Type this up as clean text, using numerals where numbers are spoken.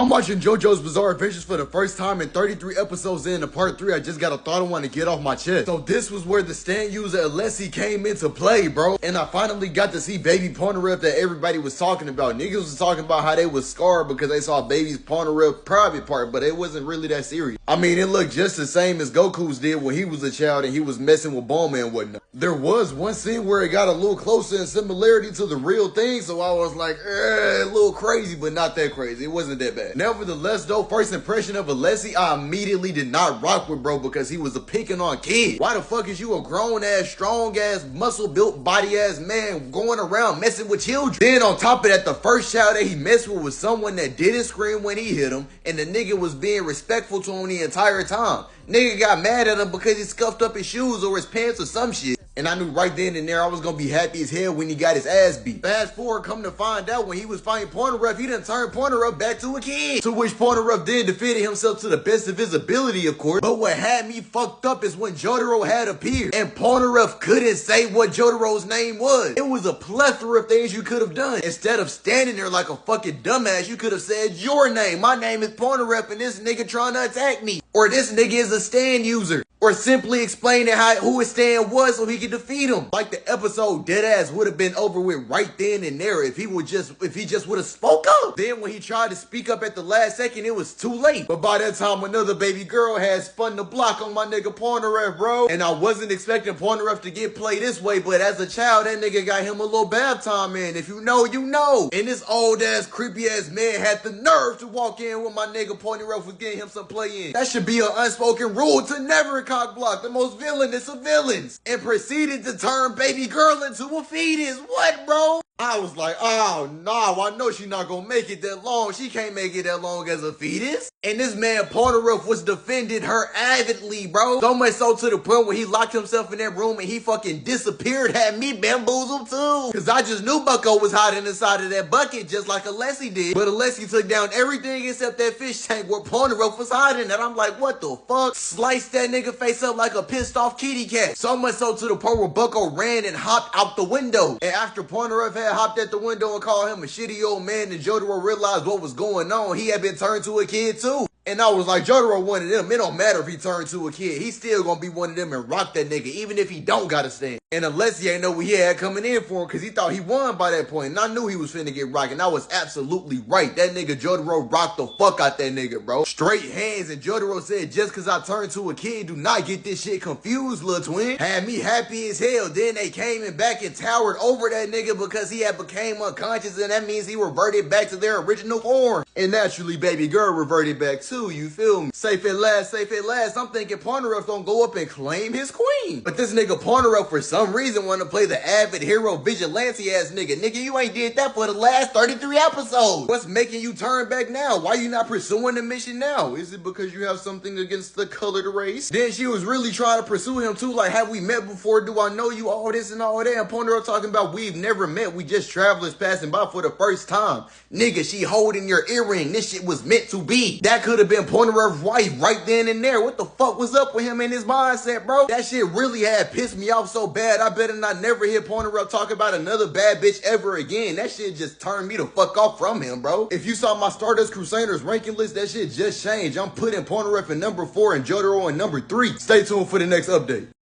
I'm watching JoJo's Bizarre Adventures for the first time, and 33 episodes into part 3, I just got a thought I want to get off my chest. So this was where the stand user Alessi came into play, bro. And I finally got to see baby Pornhub that everybody was talking about. Niggas was talking about how they was scarred because they saw baby's Pornhub private part, but it wasn't really that serious. I mean, it looked just the same as Goku's did when he was a child and he was messing with Bulma and whatnot. There was one scene where it got a little closer in similarity to the real thing, so I was like, a little crazy, but not that crazy. It wasn't that bad. Nevertheless, though, first impression of Alessi, I immediately did not rock with bro because he was a picking on kid. Why the fuck is you a grown-ass, strong-ass, muscle-built, body-ass man going around messing with children? Then on top of that, the first child that he messed with was someone that didn't scream when he hit him, and the nigga was being respectful to him the entire time. Nigga got mad at him because he scuffed up his shoes or his pants or some shit. And I knew right then and there I was gonna be happy as hell when he got his ass beat. Fast forward, come to find out when he was fighting Pornhub, he done turned Pornhub back to a kid. To which Pornhub then defended himself to the best of his ability, of course. But what had me fucked up is when Jotaro had appeared and Pornhub couldn't say what Jotaro's name was. It was a plethora of things you could have done. Instead of standing there like a fucking dumbass, you could have said your name. My name is Pornhub and this nigga trying to attack me. Or this nigga is a stand user. Or simply explaining who his stand was so he could defeat him. Like the episode deadass would have been over with right then and there if he just would have spoke up. Then when he tried to speak up at the last second, it was too late. But by that time, another baby girl had spun the block on my nigga Pornhub, bro. And I wasn't expecting Pornhub to get played this way, but as a child, that nigga got him a little bath time in. If you know, you know. And this old ass, creepy ass man had the nerve to walk in when my nigga Pornhub was getting him some play in. That should be an unspoken rule to never cock block the most villainous of villains, and proceeded to turn baby girl into a fetus. What, bro? I was like, oh, no, I know she not gonna make it that long. She can't make it that long as a fetus. And this man, Pornhub, was defending her avidly, bro. So much so to the point where he locked himself in that room and he fucking disappeared, had me bamboozled too. Cause I just knew Bucko was hiding inside of that bucket just like Alessi did. But Alessi took down everything except that fish tank where Pornhub was hiding. And I'm like, what the fuck? Sliced that nigga face up like a pissed off kitty cat. So much so to the point where Bucko ran and hopped out the window. And after Pornhub had hopped at the window and called him a shitty old man, and Jotaro realized what was going on, he had been turned to a kid too. And I was like, Jotaro one of them. It don't matter if he turned to a kid. He's still gonna be one of them and rock that nigga, even if he don't gotta stand. And Alessi ain't know what he had coming in for him because he thought he won by that point. And I knew he was finna get rocked. And I was absolutely right. That nigga Jotaro rocked the fuck out that nigga, bro. Straight hands. And Jotaro said, just because I turned to a kid, do not get this shit confused, little twin. Had me happy as hell. Then they came and back and towered over that nigga because he had became unconscious. And that means he reverted back to their original form. And naturally, baby girl reverted back too. You feel me? Safe at last, safe at last. I'm thinking Pornhub gonna go up and claim his queen. But this nigga Pornhub for some reason wanna play the avid hero vigilante ass nigga. Nigga, you ain't did that for the last 33 episodes. What's making you turn back now? Why you not pursuing the mission now? Is it because you have something against the colored race? Then she was really trying to pursue him too. Like, have we met before? Do I know you? All this and all that. And Pornhub talking about we've never met. We just travelers passing by for the first time. Nigga, she holding your earring. This shit was meant to be. That could have been Pornhub's wife right then and there. What the fuck was up with him and his mindset, bro? That shit really had pissed me off so bad. I better not never hear Pornhub talk about another bad bitch ever again. That shit just turned me the fuck off from him, bro. If you saw my Stardust Crusaders ranking list, that shit just changed. I'm putting Pornhub in number 4 and Jotaro in number 3. Stay tuned for the next update.